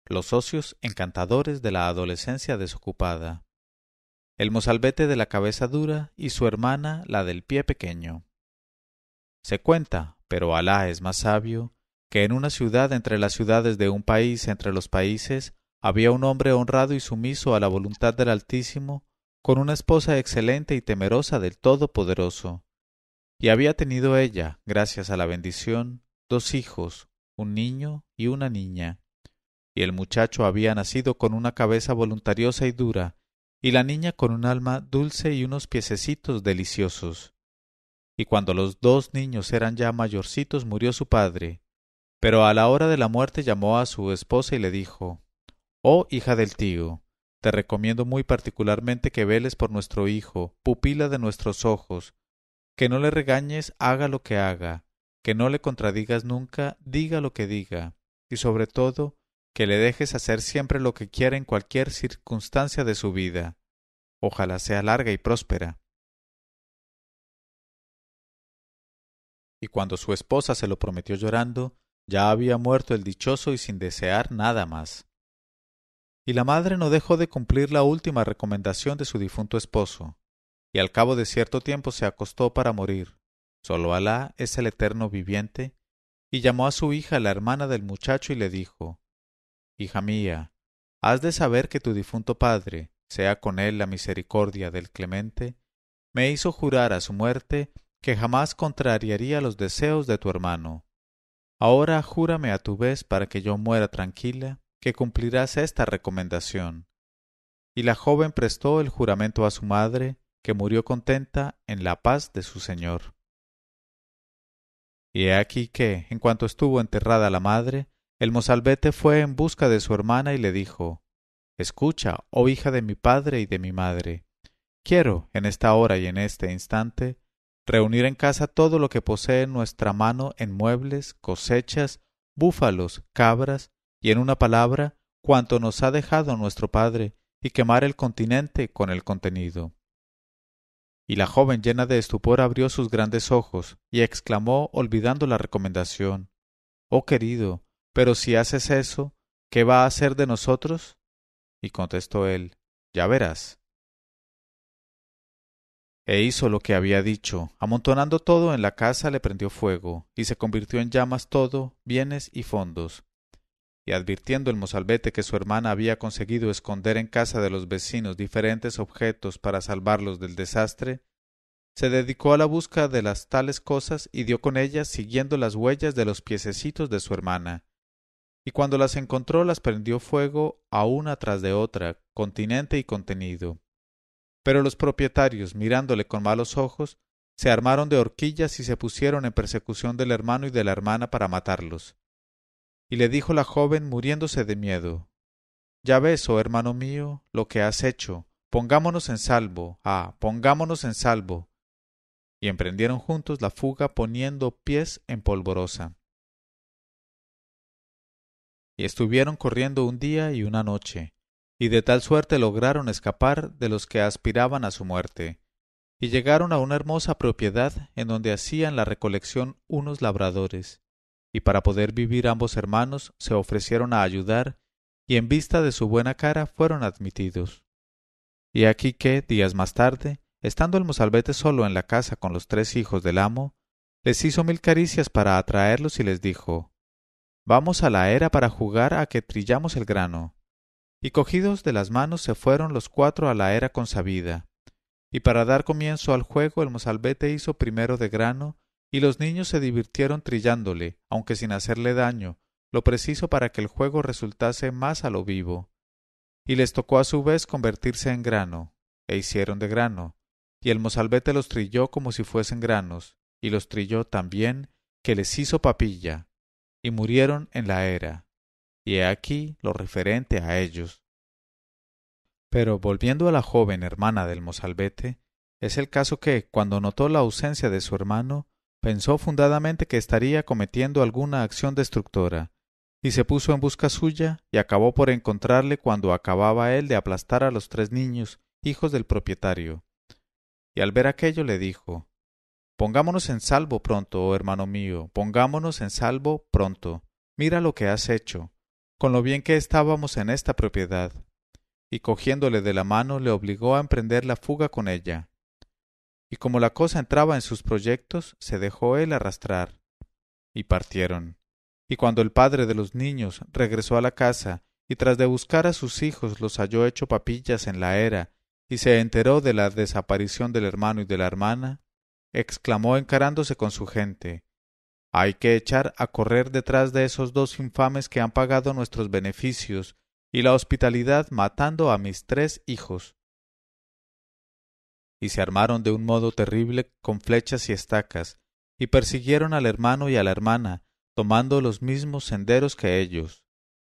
Los socios encantadores de la adolescencia desocupada. El mozalbete de la cabeza dura y su hermana la del pie pequeño. Se cuenta, pero Alá es más sabio, que en una ciudad entre las ciudades de un país entre los países había un hombre honrado y sumiso a la voluntad del Altísimo, con una esposa excelente y temerosa del Todopoderoso. Y había tenido ella, gracias a la bendición, 2 hijos, un niño y una niña. Y el muchacho había nacido con una cabeza voluntariosa y dura, y la niña con un alma dulce y unos piececitos deliciosos. Y cuando los 2 niños eran ya mayorcitos murió su padre, pero a la hora de la muerte llamó a su esposa y le dijo: «Oh hija del tío, te recomiendo muy particularmente que veles por nuestro hijo, pupila de nuestros ojos, que no le regañes haga lo que haga, que no le contradigas nunca diga lo que diga, y sobre todo que le dejes hacer siempre lo que quiera en cualquier circunstancia de su vida. Ojalá sea larga y próspera». Y cuando su esposa se lo prometió llorando, ya había muerto el dichoso y sin desear nada más. Y la madre no dejó de cumplir la última recomendación de su difunto esposo, y al cabo de cierto tiempo se acostó para morir. Solo Alá es el eterno viviente, y llamó a su hija la hermana del muchacho y le dijo: «Hija mía, has de saber que tu difunto padre, sea con él la misericordia del Clemente, me hizo jurar a su muerte que jamás contrariaría los deseos de tu hermano. Ahora júrame a tu vez para que yo muera tranquila, que cumplirás esta recomendación». Y la joven prestó el juramento a su madre, que murió contenta en la paz de su señor. Y he aquí que, en cuanto estuvo enterrada la madre, el mozalbete fue en busca de su hermana y le dijo: «Escucha, oh hija de mi padre y de mi madre, quiero, en esta hora y en este instante, reunir en casa todo lo que posee nuestra mano en muebles, cosechas, búfalos, cabras, y en una palabra, cuanto nos ha dejado nuestro padre, y quemar el continente con el contenido». Y la joven llena de estupor abrió sus grandes ojos, y exclamó olvidando la recomendación: «Oh querido, pero si haces eso, ¿qué va a hacer de nosotros?». Y contestó él: «Ya verás». E hizo lo que había dicho, amontonando todo en la casa le prendió fuego, y se convirtió en llamas todo, bienes y fondos. Y advirtiendo el mozalbete que su hermana había conseguido esconder en casa de los vecinos diferentes objetos para salvarlos del desastre, se dedicó a la busca de las tales cosas y dio con ellas siguiendo las huellas de los piececitos de su hermana. Y cuando las encontró las prendió fuego a una tras de otra, continente y contenido. Pero los propietarios, mirándole con malos ojos, se armaron de horquillas y se pusieron en persecución del hermano y de la hermana para matarlos. Y le dijo la joven muriéndose de miedo: «Ya ves, oh hermano mío, lo que has hecho. Pongámonos en salvo, pongámonos en salvo». Y emprendieron juntos la fuga poniendo pies en polvorosa. Y estuvieron corriendo un día y una noche, y de tal suerte lograron escapar de los que aspiraban a su muerte, y llegaron a una hermosa propiedad en donde hacían la recolección unos labradores, y para poder vivir ambos hermanos se ofrecieron a ayudar, y en vista de su buena cara fueron admitidos. Y aquí que, días más tarde, estando el mozalbete solo en la casa con los 3 hijos del amo, les hizo 1000 caricias para atraerlos y les dijo: «Vamos a la era para jugar a que trillamos el grano». Y cogidos de las manos se fueron los 4 a la era consabida. Y para dar comienzo al juego el mozalbete hizo primero de grano, y los niños se divirtieron trillándole, aunque sin hacerle daño, lo preciso para que el juego resultase más a lo vivo. Y les tocó a su vez convertirse en grano, e hicieron de grano, y el mozalbete los trilló como si fuesen granos, y los trilló tan bien que les hizo papilla, y murieron en la era. Y he aquí lo referente a ellos. Pero volviendo a la joven hermana del mozalbete, es el caso que, cuando notó la ausencia de su hermano, pensó fundadamente que estaría cometiendo alguna acción destructora, y se puso en busca suya, y acabó por encontrarle cuando acababa él de aplastar a los 3 niños, hijos del propietario. Y al ver aquello le dijo: «Pongámonos en salvo pronto, oh hermano mío, pongámonos en salvo pronto. Mira lo que has hecho. con lo bien que estábamos en esta propiedad, y cogiéndole de la mano le obligó a emprender la fuga con ella. Y como la cosa entraba en sus proyectos, se dejó él arrastrar, y partieron. Y cuando el padre de los niños regresó a la casa, y tras de buscar a sus hijos los halló hecho papillas en la era, y se enteró de la desaparición del hermano y de la hermana, exclamó encarándose con su gente: «Hay que echar a correr detrás de esos dos infames que han pagado nuestros beneficios y la hospitalidad matando a mis 3 hijos». Y se armaron de un modo terrible con flechas y estacas, y persiguieron al hermano y a la hermana, tomando los mismos senderos que ellos.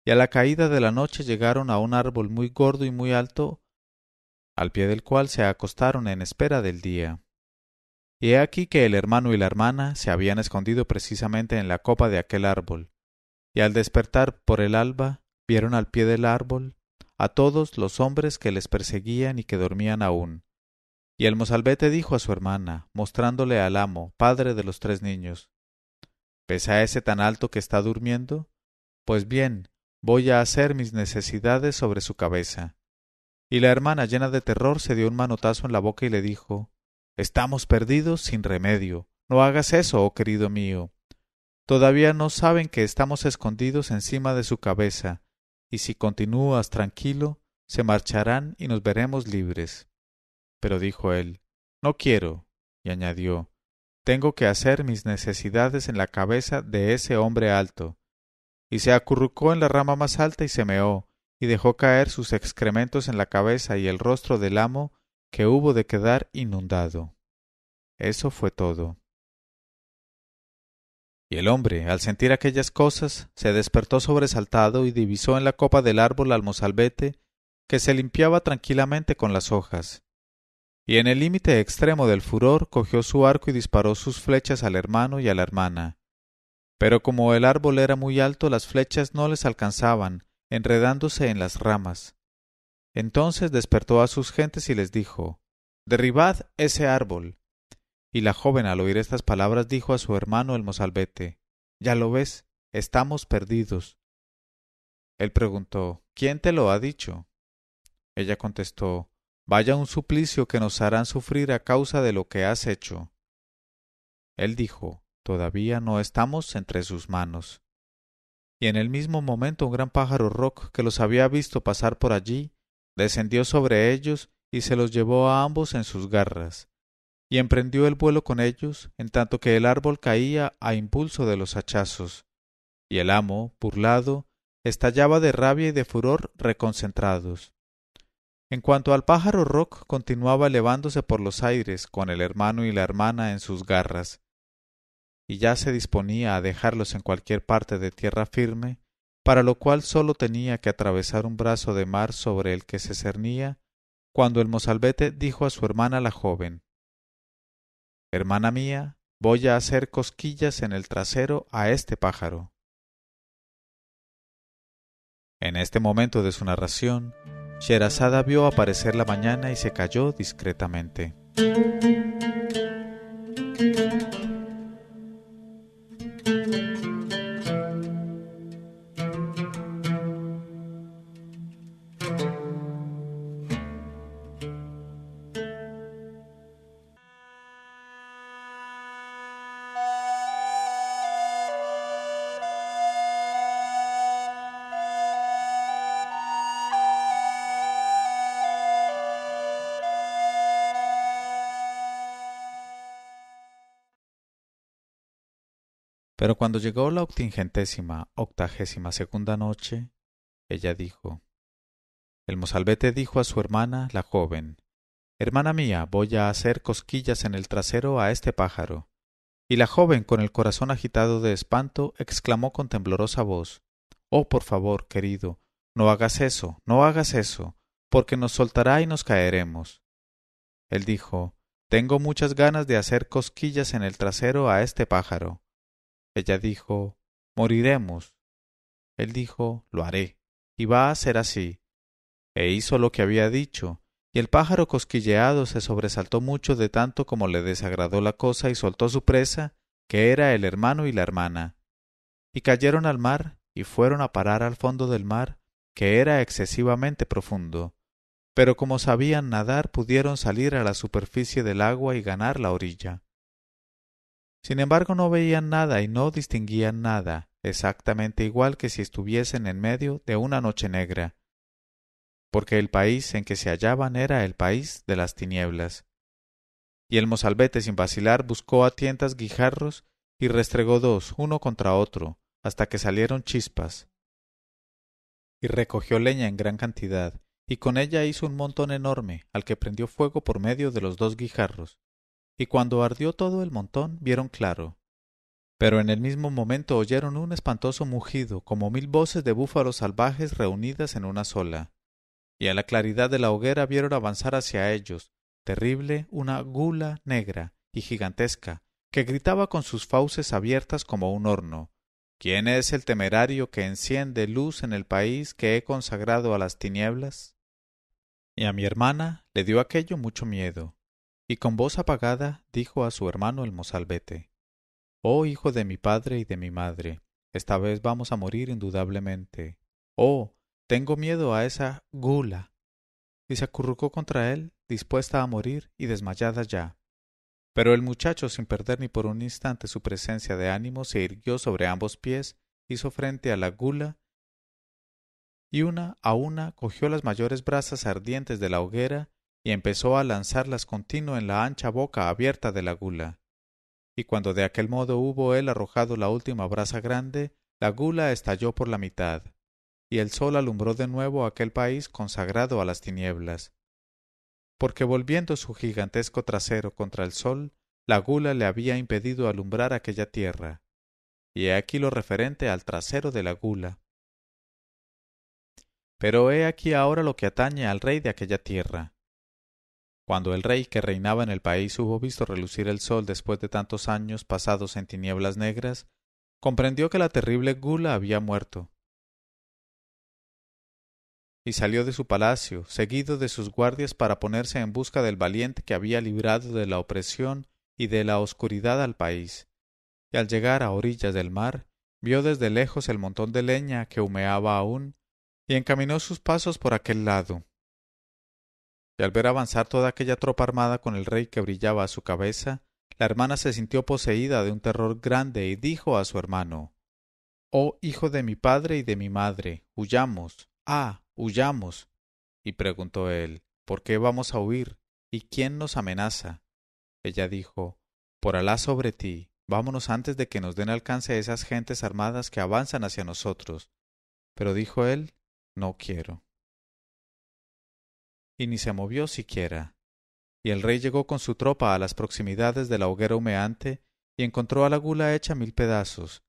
Y a la caída de la noche llegaron a un árbol muy gordo y muy alto, al pie del cual se acostaron en espera del día. Y he aquí que el hermano y la hermana se habían escondido precisamente en la copa de aquel árbol, y al despertar por el alba vieron al pie del árbol a todos los hombres que les perseguían y que dormían aún. Y el mozalbete dijo a su hermana, mostrándole al amo, padre de los 3 niños: ¿Ves a ese tan alto que está durmiendo? Pues bien, voy a hacer mis necesidades sobre su cabeza. Y la hermana, llena de terror, se dio un manotazo en la boca y le dijo: «Estamos perdidos sin remedio. No hagas eso, oh querido mío. Todavía no saben que estamos escondidos encima de su cabeza, y si continúas tranquilo, se marcharán y nos veremos libres». Pero dijo él: «No quiero», y añadió: «Tengo que hacer mis necesidades en la cabeza de ese hombre alto». Y se acurrucó en la rama más alta y se meó, y dejó caer sus excrementos en la cabeza y el rostro del amo, que hubo de quedar inundado. Eso fue todo. Y el hombre, al sentir aquellas cosas, se despertó sobresaltado y divisó en la copa del árbol al mozalbete, que se limpiaba tranquilamente con las hojas. Y en el límite extremo del furor cogió su arco y disparó sus flechas al hermano y a la hermana. Pero como el árbol era muy alto, las flechas no les alcanzaban, enredándose en las ramas. Entonces despertó a sus gentes y les dijo: «Derribad ese árbol». Y la joven, al oír estas palabras, dijo a su hermano el mozalbete: «Ya lo ves, estamos perdidos». Él preguntó: «¿Quién te lo ha dicho?». Ella contestó: «Vaya un suplicio que nos harán sufrir a causa de lo que has hecho». Él dijo: «Todavía no estamos entre sus manos». Y en el mismo momento un gran pájaro roc que los había visto pasar por allí, descendió sobre ellos y se los llevó a ambos en sus garras, y emprendió el vuelo con ellos, en tanto que el árbol caía a impulso de los hachazos, y el amo, burlado, estallaba de rabia y de furor reconcentrados. En cuanto al pájaro roc, continuaba elevándose por los aires con el hermano y la hermana en sus garras, y ya se disponía a dejarlos en cualquier parte de tierra firme, para lo cual sólo tenía que atravesar un brazo de mar sobre el que se cernía, cuando el mozalbete dijo a su hermana la joven: «Hermana mía, voy a hacer cosquillas en el trasero a este pájaro». En este momento de su narración, Sherazada vio aparecer la mañana y se calló discretamente. Pero cuando llegó la 82ª noche, ella dijo: «El mozalbete dijo a su hermana, la joven: «Hermana mía, voy a hacer cosquillas en el trasero a este pájaro». Y la joven, con el corazón agitado de espanto, exclamó con temblorosa voz: «Oh, por favor, querido, no hagas eso, no hagas eso, porque nos soltará y nos caeremos». Él dijo: «Tengo muchas ganas de hacer cosquillas en el trasero a este pájaro». Ella dijo: «Moriremos». Él dijo: «Lo haré, y va a ser así». E hizo lo que había dicho, y el pájaro cosquilleado se sobresaltó mucho de tanto como le desagradó la cosa y soltó su presa, que era el hermano y la hermana, y cayeron al mar y fueron a parar al fondo del mar, que era excesivamente profundo. Pero como sabían nadar, pudieron salir a la superficie del agua y ganar la orilla. Sin embargo, no veían nada y no distinguían nada, exactamente igual que si estuviesen en medio de una noche negra, porque el país en que se hallaban era el país de las tinieblas. Y el mozalbete, sin vacilar, buscó a tientas guijarros y restregó dos, uno contra otro, hasta que salieron chispas. Y recogió leña en gran cantidad, y con ella hizo un montón enorme, al que prendió fuego por medio de los dos guijarros. Y cuando ardió todo el montón, vieron claro. Pero en el mismo momento oyeron un espantoso mugido, como 1000 voces de búfalos salvajes reunidas en una sola. Y a la claridad de la hoguera vieron avanzar hacia ellos, terrible, una gula negra y gigantesca, que gritaba con sus fauces abiertas como un horno. ¿Quién es el temerario que enciende luz en el país que he consagrado a las tinieblas? Y a mi hermana le dio aquello mucho miedo, y con voz apagada dijo a su hermano el mozalbete: «Oh hijo de mi padre y de mi madre, esta vez vamos a morir indudablemente. Oh, tengo miedo a esa gula». Y se acurrucó contra él, dispuesta a morir y desmayada ya. Pero el muchacho, sin perder ni por un instante su presencia de ánimo, se irguió sobre ambos pies, hizo frente a la gula, y una a una cogió las mayores brasas ardientes de la hoguera y empezó a lanzarlas continuo en la ancha boca abierta de la gula. Y cuando de aquel modo hubo él arrojado la última brasa grande, la gula estalló por la mitad, y el sol alumbró de nuevo aquel país consagrado a las tinieblas. Porque volviendo su gigantesco trasero contra el sol, la gula le había impedido alumbrar aquella tierra. Y he aquí lo referente al trasero de la gula. Pero he aquí ahora lo que atañe al rey de aquella tierra. Cuando el rey que reinaba en el país hubo visto relucir el sol después de tantos años pasados en tinieblas negras, comprendió que la terrible gula había muerto. Y salió de su palacio, seguido de sus guardias, para ponerse en busca del valiente que había librado de la opresión y de la oscuridad al país. Y al llegar a orillas del mar, vio desde lejos el montón de leña que humeaba aún, y encaminó sus pasos por aquel lado. Y al ver avanzar toda aquella tropa armada con el rey que brillaba a su cabeza, la hermana se sintió poseída de un terror grande y dijo a su hermano: «Oh hijo de mi padre y de mi madre, huyamos, huyamos». Y preguntó él: «¿Por qué vamos a huir? ¿Y quién nos amenaza?». Ella dijo: «Por Alá sobre ti, vámonos antes de que nos den alcance esas gentes armadas que avanzan hacia nosotros». Pero dijo él: «No quiero». Y ni se movió siquiera. Y el rey llegó con su tropa a las proximidades de la hoguera humeante y encontró a la gula hecha 1000 pedazos,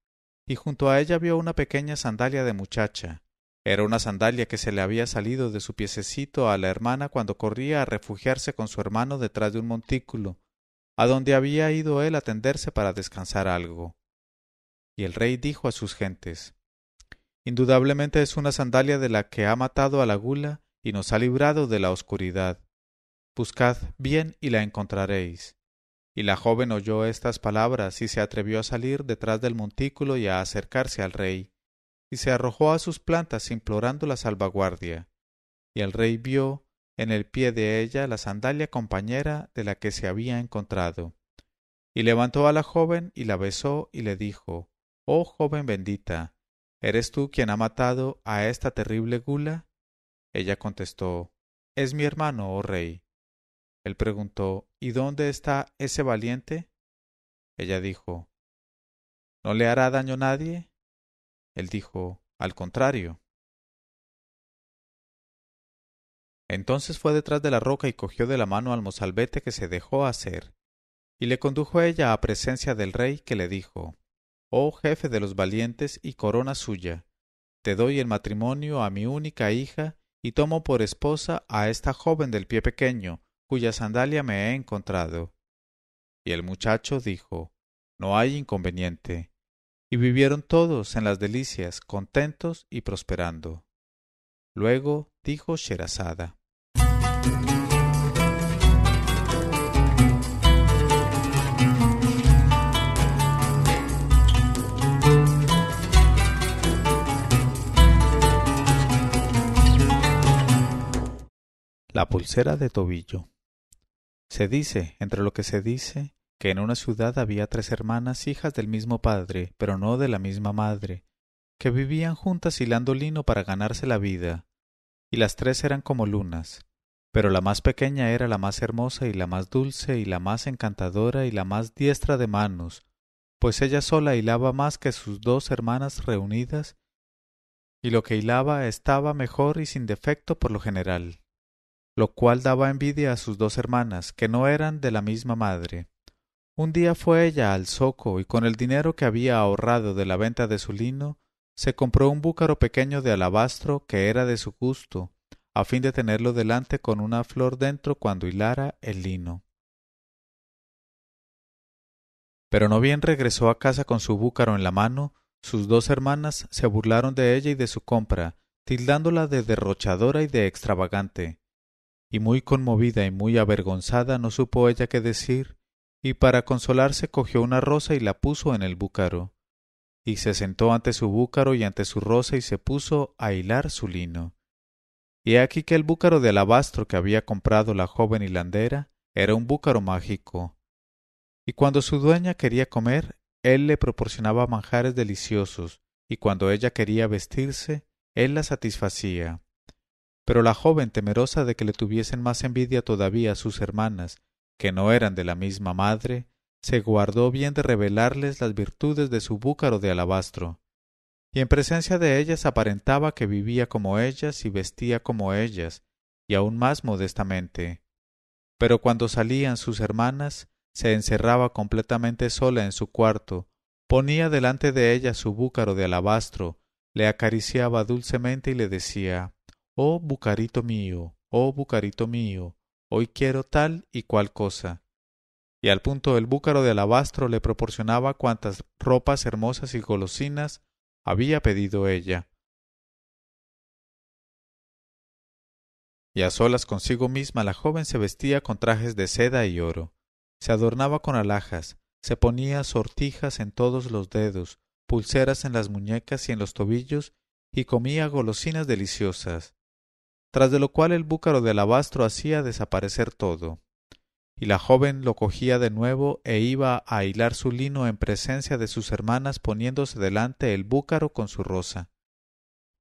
y junto a ella vio una pequeña sandalia de muchacha. Era una sandalia que se le había salido de su piececito a la hermana cuando corría a refugiarse con su hermano detrás de un montículo, a donde había ido él a tenderse para descansar algo. Y el rey dijo a sus gentes: «Indudablemente es una sandalia de la que ha matado a la gula y nos ha librado de la oscuridad. Buscad bien y la encontraréis». Y la joven oyó estas palabras y se atrevió a salir detrás del montículo y a acercarse al rey, y se arrojó a sus plantas implorando la salvaguardia. Y el rey vio en el pie de ella la sandalia compañera de la que se había encontrado. Y levantó a la joven y la besó y le dijo: «Oh joven bendita, ¿eres tú quien ha matado a esta terrible gula?». Ella contestó: «Es mi hermano, oh rey». Él preguntó: «¿Y dónde está ese valiente?». Ella dijo: «¿No le hará daño nadie?». Él dijo: «Al contrario». Entonces fue detrás de la roca y cogió de la mano al mozalbete que se dejó hacer, y le condujo a ella a presencia del rey, que le dijo: «Oh jefe de los valientes y corona suya, te doy en matrimonio a mi única hija y tomo por esposa a esta joven del pie pequeño, cuya sandalia me he encontrado». Y el muchacho dijo: «No hay inconveniente». Y vivieron todos en las delicias, contentos y prosperando. Luego dijo Sherazada: La pulsera de tobillo. Se dice, entre lo que se dice, que en una ciudad había 3 hermanas hijas del mismo padre, pero no de la misma madre, que vivían juntas hilando lino para ganarse la vida, y las 3 eran como lunas, pero la más pequeña era la más hermosa y la más dulce y la más encantadora y la más diestra de manos, pues ella sola hilaba más que sus 2 hermanas reunidas, y lo que hilaba estaba mejor y sin defecto por lo general, lo cual daba envidia a sus 2 hermanas, que no eran de la misma madre. Un día fue ella al zoco y con el dinero que había ahorrado de la venta de su lino, se compró un búcaro pequeño de alabastro que era de su gusto, a fin de tenerlo delante con una flor dentro cuando hilara el lino. Pero no bien regresó a casa con su búcaro en la mano, sus 2 hermanas se burlaron de ella y de su compra, tildándola de derrochadora y de extravagante. Y muy conmovida y muy avergonzada no supo ella qué decir, y para consolarse cogió una rosa y la puso en el búcaro, y se sentó ante su búcaro y ante su rosa y se puso a hilar su lino. Y he aquí que el búcaro de alabastro que había comprado la joven hilandera era un búcaro mágico, y cuando su dueña quería comer, él le proporcionaba manjares deliciosos, y cuando ella quería vestirse, él la satisfacía. Pero la joven, temerosa de que le tuviesen más envidia todavía sus hermanas, que no eran de la misma madre, se guardó bien de revelarles las virtudes de su búcaro de alabastro, y en presencia de ellas aparentaba que vivía como ellas y vestía como ellas, y aún más modestamente. Pero cuando salían sus hermanas, se encerraba completamente sola en su cuarto, ponía delante de ella su búcaro de alabastro, le acariciaba dulcemente y le decía: «Oh bucarito mío, hoy quiero tal y cual cosa». Y al punto el búcaro de alabastro le proporcionaba cuantas ropas hermosas y golosinas había pedido ella. Y a solas consigo misma la joven se vestía con trajes de seda y oro, se adornaba con alhajas, se ponía sortijas en todos los dedos, pulseras en las muñecas y en los tobillos, y comía golosinas deliciosas, tras de lo cual el búcaro de alabastro hacía desaparecer todo. Y la joven lo cogía de nuevo e iba a hilar su lino en presencia de sus hermanas poniéndose delante el búcaro con su rosa.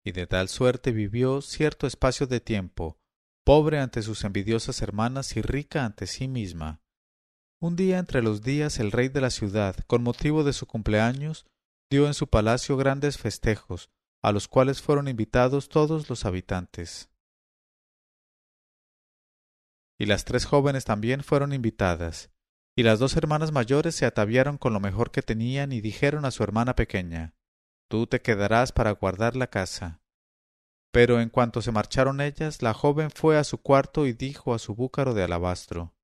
Y de tal suerte vivió cierto espacio de tiempo, pobre ante sus envidiosas hermanas y rica ante sí misma. Un día entre los días el rey de la ciudad, con motivo de su cumpleaños, dio en su palacio grandes festejos, a los cuales fueron invitados todos los habitantes. Y las 3 jóvenes también fueron invitadas, y las 2 hermanas mayores se ataviaron con lo mejor que tenían y dijeron a su hermana pequeña: «Tú te quedarás para guardar la casa». Pero en cuanto se marcharon ellas, la joven fue a su cuarto y dijo a su búcaro de alabastro: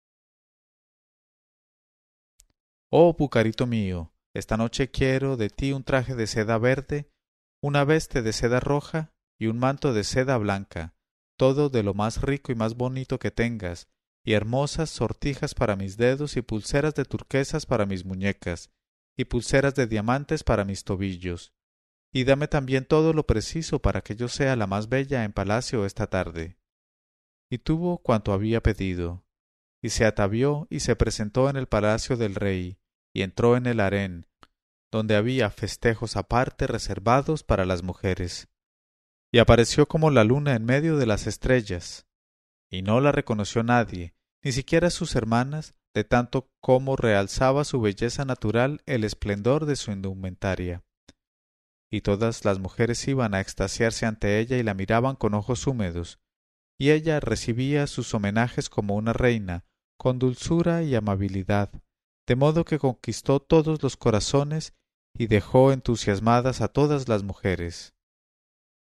«Oh bucarito mío, esta noche quiero de ti un traje de seda verde, una veste de seda roja y un manto de seda blanca, todo de lo más rico y más bonito que tengas, y hermosas sortijas para mis dedos y pulseras de turquesas para mis muñecas, y pulseras de diamantes para mis tobillos. Y dame también todo lo preciso para que yo sea la más bella en palacio esta tarde». Y tuvo cuanto había pedido, y se atavió y se presentó en el palacio del rey, y entró en el harén, donde había festejos aparte reservados para las mujeres. Y apareció como la luna en medio de las estrellas, y no la reconoció nadie, ni siquiera sus hermanas, de tanto como realzaba su belleza natural el esplendor de su indumentaria. Y todas las mujeres iban a extasiarse ante ella y la miraban con ojos húmedos, y ella recibía sus homenajes como una reina, con dulzura y amabilidad, de modo que conquistó todos los corazones y dejó entusiasmadas a todas las mujeres.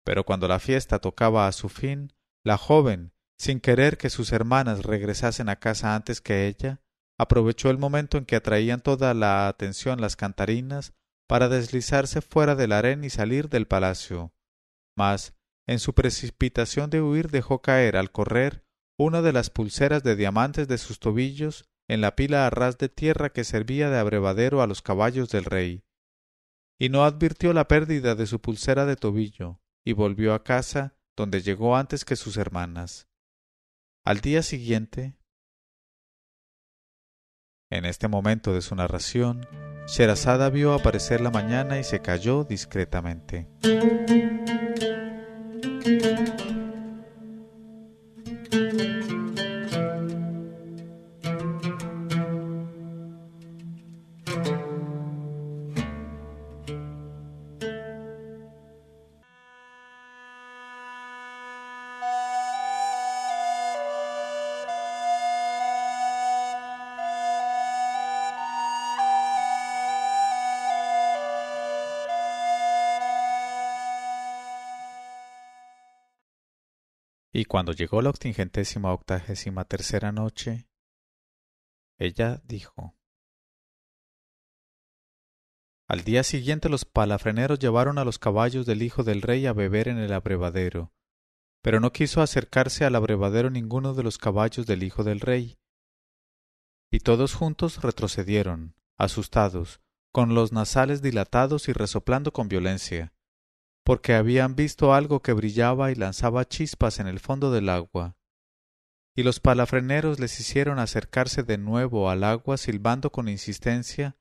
Pero cuando la fiesta tocaba a su fin, la joven, sin querer que sus hermanas regresasen a casa antes que ella, aprovechó el momento en que atraían toda la atención las cantarinas para deslizarse fuera del harén y salir del palacio. Mas, en su precipitación de huir dejó caer al correr una de las pulseras de diamantes de sus tobillos en la pila a ras de tierra que servía de abrevadero a los caballos del rey, y no advirtió la pérdida de su pulsera de tobillo, y volvió a casa, donde llegó antes que sus hermanas. Al día siguiente, en este momento de su narración, Sherazada vio aparecer la mañana y se calló discretamente. Y cuando llegó la 88ª noche, ella dijo: Al día siguiente los palafreneros llevaron a los caballos del hijo del rey a beber en el abrevadero, pero no quiso acercarse al abrevadero ninguno de los caballos del hijo del rey, y todos juntos retrocedieron, asustados, con los nasales dilatados y resoplando con violencia, porque habían visto algo que brillaba y lanzaba chispas en el fondo del agua. Y los palafreneros les hicieron acercarse de nuevo al agua silbando con insistencia,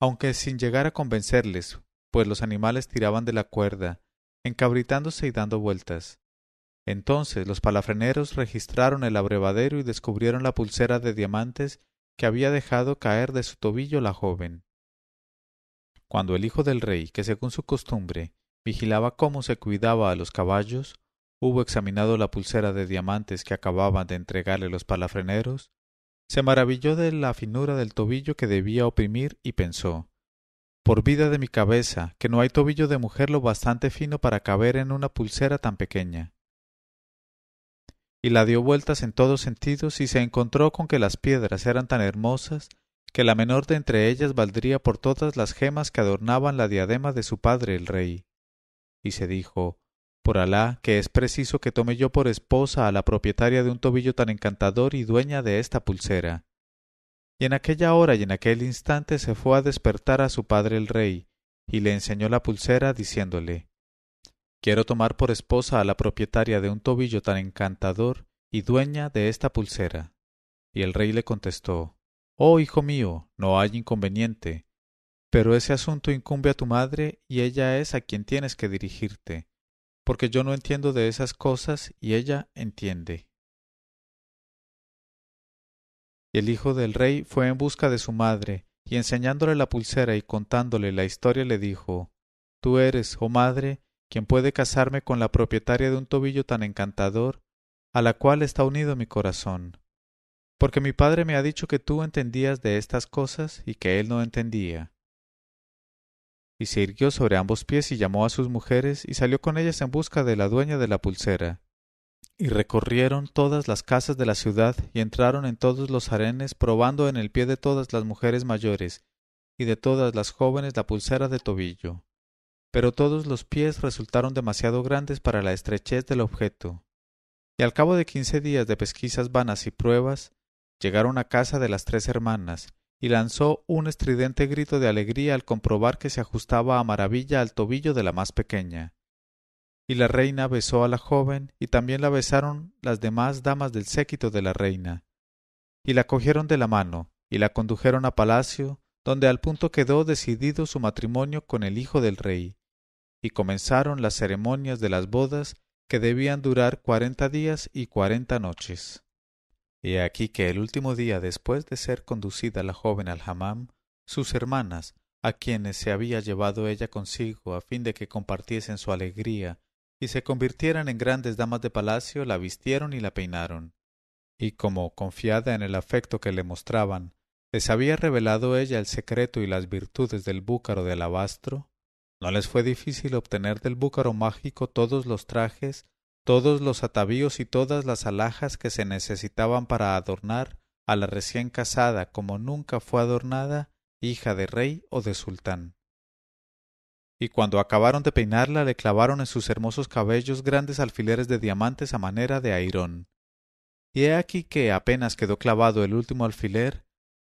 aunque sin llegar a convencerles, pues los animales tiraban de la cuerda, encabritándose y dando vueltas. Entonces los palafreneros registraron el abrevadero y descubrieron la pulsera de diamantes que había dejado caer de su tobillo la joven. Cuando el hijo del rey, que según su costumbre vigilaba cómo se cuidaba a los caballos, hubo examinado la pulsera de diamantes que acababan de entregarle los palafreneros, se maravilló de la finura del tobillo que debía oprimir y pensó: por vida de mi cabeza, que no hay tobillo de mujer lo bastante fino para caber en una pulsera tan pequeña. Y la dio vueltas en todos sentidos y se encontró con que las piedras eran tan hermosas que la menor de entre ellas valdría por todas las gemas que adornaban la diadema de su padre el rey. Y se dijo: por Alá, que es preciso que tome yo por esposa a la propietaria de un tobillo tan encantador y dueña de esta pulsera. Y en aquella hora y en aquel instante se fue a despertar a su padre el rey, y le enseñó la pulsera, diciéndole: quiero tomar por esposa a la propietaria de un tobillo tan encantador y dueña de esta pulsera. Y el rey le contestó: oh hijo mío, no hay inconveniente, pero ese asunto incumbe a tu madre y ella es a quien tienes que dirigirte, porque yo no entiendo de esas cosas y ella entiende. Y el hijo del rey fue en busca de su madre, y enseñándole la pulsera y contándole la historia le dijo: tú eres, oh madre, quien puede casarme con la propietaria de un tobillo tan encantador, a la cual está unido mi corazón, porque mi padre me ha dicho que tú entendías de estas cosas y que él no entendía. Y se irguió sobre ambos pies y llamó a sus mujeres y salió con ellas en busca de la dueña de la pulsera. Y recorrieron todas las casas de la ciudad y entraron en todos los harenes, probando en el pie de todas las mujeres mayores y de todas las jóvenes la pulsera de tobillo. Pero todos los pies resultaron demasiado grandes para la estrechez del objeto. Y al cabo de 15 días de pesquisas vanas y pruebas, llegaron a casa de las 3 hermanas, y lanzó un estridente grito de alegría al comprobar que se ajustaba a maravilla al tobillo de la más pequeña. Y la reina besó a la joven, y también la besaron las demás damas del séquito de la reina. Y la cogieron de la mano, y la condujeron a palacio, donde al punto quedó decidido su matrimonio con el hijo del rey. Y comenzaron las ceremonias de las bodas, que debían durar 40 días y 40 noches. Y aquí que el último día después de ser conducida la joven al hammam, sus hermanas, a quienes se había llevado ella consigo a fin de que compartiesen su alegría y se convirtieran en grandes damas de palacio, la vistieron y la peinaron. Y como, confiada en el afecto que le mostraban, les había revelado ella el secreto y las virtudes del búcaro de alabastro, no les fue difícil obtener del búcaro mágico todos los trajes, todos los atavíos y todas las alhajas que se necesitaban para adornar a la recién casada como nunca fue adornada, hija de rey o de sultán. Y cuando acabaron de peinarla le clavaron en sus hermosos cabellos grandes alfileres de diamantes a manera de airón. Y he aquí que apenas quedó clavado el último alfiler,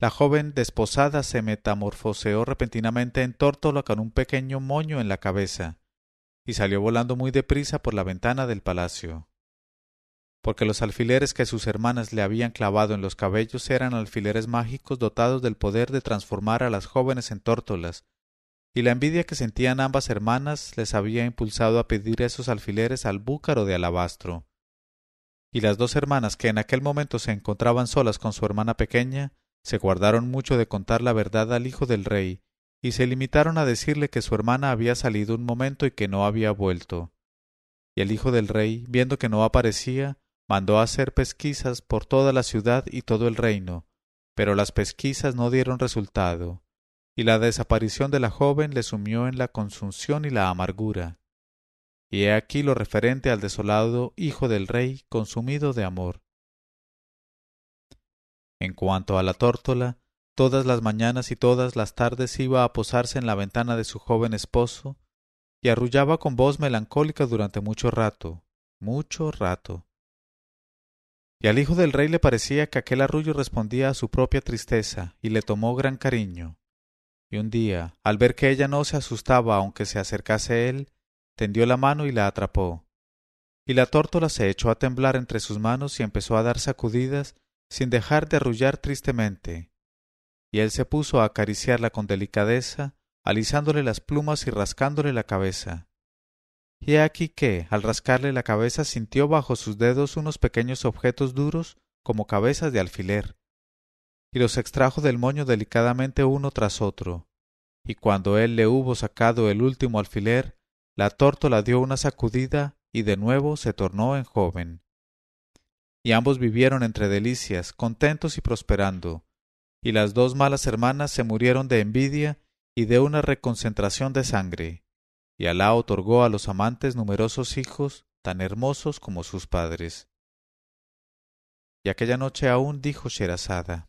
la joven desposada se metamorfoseó repentinamente en tórtola con un pequeño moño en la cabeza, y salió volando muy deprisa por la ventana del palacio. porque los alfileres que sus hermanas le habían clavado en los cabellos eran alfileres mágicos dotados del poder de transformar a las jóvenes en tórtolas, y la envidia que sentían ambas hermanas les había impulsado a pedir esos alfileres al búcaro de alabastro. Y las dos hermanas, que en aquel momento se encontraban solas con su hermana pequeña, se guardaron mucho de contar la verdad al hijo del rey, y se limitaron a decirle que su hermana había salido un momento y que no había vuelto. Y el hijo del rey, viendo que no aparecía, mandó hacer pesquisas por toda la ciudad y todo el reino, pero las pesquisas no dieron resultado, y la desaparición de la joven le sumió en la consunción y la amargura. Y he aquí lo referente al desolado hijo del rey consumido de amor. En cuanto a la tórtola, todas las mañanas y todas las tardes iba a posarse en la ventana de su joven esposo, y arrullaba con voz melancólica durante mucho rato. Y al hijo del rey le parecía que aquel arrullo respondía a su propia tristeza, y le tomó gran cariño. Y un día, al ver que ella no se asustaba aunque se acercase él, tendió la mano y la atrapó. Y la tórtola se echó a temblar entre sus manos y empezó a dar sacudidas sin dejar de arrullar tristemente. Y él se puso a acariciarla con delicadeza, alisándole las plumas y rascándole la cabeza. Y he aquí que, al rascarle la cabeza, sintió bajo sus dedos unos pequeños objetos duros como cabezas de alfiler, y los extrajo del moño delicadamente uno tras otro. Y cuando él le hubo sacado el último alfiler, la tórtola dio una sacudida y de nuevo se tornó en joven. Y ambos vivieron entre delicias, contentos y prosperando, y las dos malas hermanas se murieron de envidia y de una reconcentración de sangre, y Alá otorgó a los amantes numerosos hijos, tan hermosos como sus padres. Y aquella noche aún dijo Sherazada: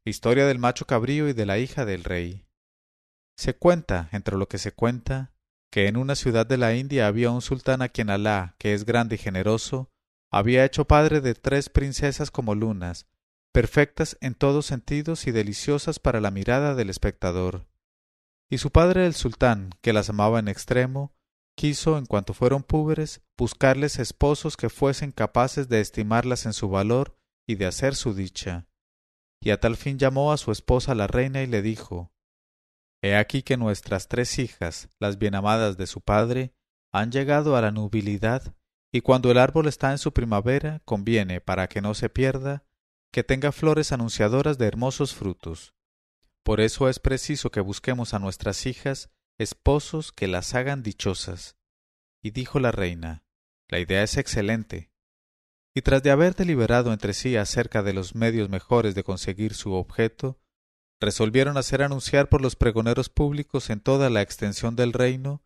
Historia del macho cabrío y de la hija del rey. Se cuenta, entre lo que se cuenta, que en una ciudad de la India había un sultán a quien Alá, que es grande y generoso, había hecho padre de 3 princesas como lunas, perfectas en todos sentidos y deliciosas para la mirada del espectador. Y su padre el sultán, que las amaba en extremo, quiso, en cuanto fueron púberes, buscarles esposos que fuesen capaces de estimarlas en su valor y de hacer su dicha. Y a tal fin llamó a su esposa la reina y le dijo: He aquí que nuestras 3 hijas, las bien amadas de su padre, han llegado a la nubilidad, y cuando el árbol está en su primavera, conviene, para que no se pierda, que tenga flores anunciadoras de hermosos frutos. Por eso es preciso que busquemos a nuestras hijas esposos que las hagan dichosas. Y dijo la reina: La idea es excelente. Y tras de haber deliberado entre sí acerca de los medios mejores de conseguir su objeto, resolvieron hacer anunciar por los pregoneros públicos en toda la extensión del reino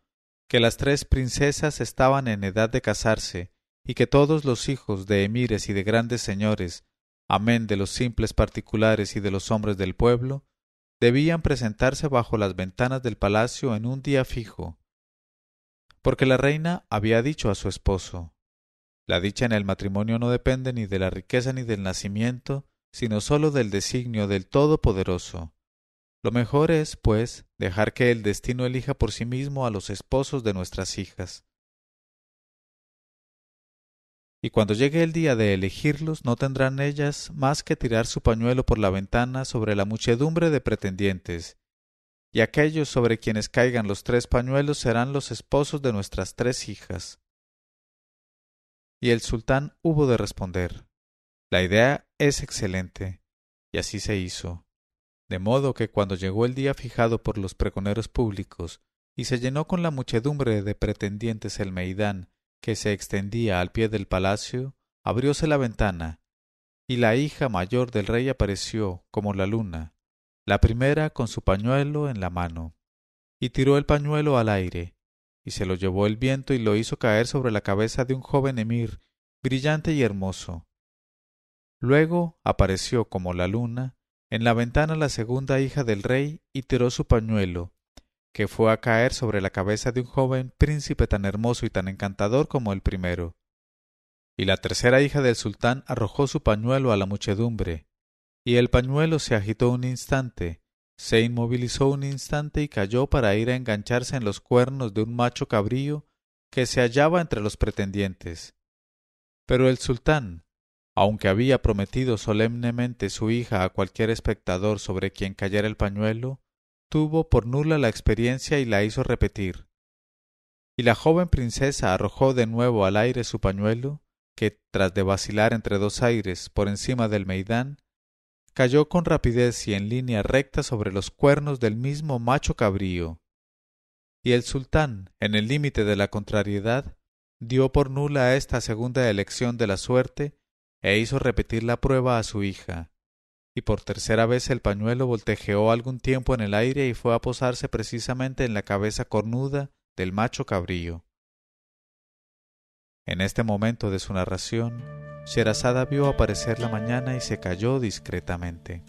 que las 3 princesas estaban en edad de casarse y que todos los hijos de emires y de grandes señores, amén de los simples particulares y de los hombres del pueblo, debían presentarse bajo las ventanas del palacio en un día fijo, porque la reina había dicho a su esposo: La dicha en el matrimonio no depende ni de la riqueza ni del nacimiento, sino sólo del designio del Todopoderoso. Lo mejor es, pues, dejar que el destino elija por sí mismo a los esposos de nuestras hijas. Y cuando llegue el día de elegirlos, no tendrán ellas más que tirar su pañuelo por la ventana sobre la muchedumbre de pretendientes, y aquellos sobre quienes caigan los 3 pañuelos serán los esposos de nuestras 3 hijas. Y el sultán hubo de responder: La idea es excelente. Y así se hizo. De modo que cuando llegó el día fijado por los pregoneros públicos y se llenó con la muchedumbre de pretendientes el meidán que se extendía al pie del palacio, abrióse la ventana, y la hija mayor del rey apareció como la luna, la primera con su pañuelo en la mano, y tiró el pañuelo al aire, y se lo llevó el viento y lo hizo caer sobre la cabeza de un joven emir, brillante y hermoso. Luego apareció como la luna en la ventana la segunda hija del rey y tiró su pañuelo, que fue a caer sobre la cabeza de un joven príncipe tan hermoso y tan encantador como el primero. Y la tercera hija del sultán arrojó su pañuelo a la muchedumbre, y el pañuelo se agitó un instante, se inmovilizó un instante y cayó para ir a engancharse en los cuernos de un macho cabrío que se hallaba entre los pretendientes. Pero el sultán, aunque había prometido solemnemente su hija a cualquier espectador sobre quien cayera el pañuelo, tuvo por nula la experiencia y la hizo repetir. Y la joven princesa arrojó de nuevo al aire su pañuelo, que, tras de vacilar entre dos aires por encima del meidán, cayó con rapidez y en línea recta sobre los cuernos del mismo macho cabrío. Y el sultán, en el límite de la contrariedad, dio por nula esta segunda elección de la suerte e hizo repetir la prueba a su hija, y por tercera vez el pañuelo voltejeó algún tiempo en el aire y fue a posarse precisamente en la cabeza cornuda del macho cabrío. En este momento de su narración, Sherazada vio aparecer la mañana y se calló discretamente.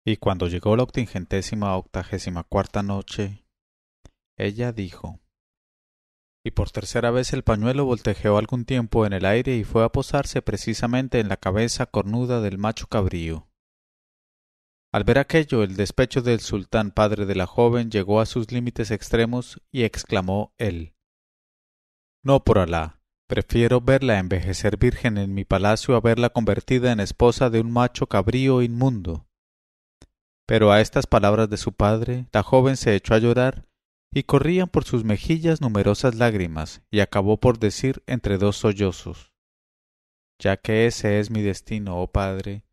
Y cuando llegó la 84ª noche, ella dijo: y por tercera vez el pañuelo voltejeó algún tiempo en el aire y fue a posarse precisamente en la cabeza cornuda del macho cabrío. Al ver aquello, el despecho del sultán padre de la joven llegó a sus límites extremos y exclamó él: No, por Alá, prefiero verla envejecer virgen en mi palacio a verla convertida en esposa de un macho cabrío inmundo. Pero a estas palabras de su padre, la joven se echó a llorar, y corrían por sus mejillas numerosas lágrimas, y acabó por decir entre dos sollozos: Ya que ese es mi destino, oh padre,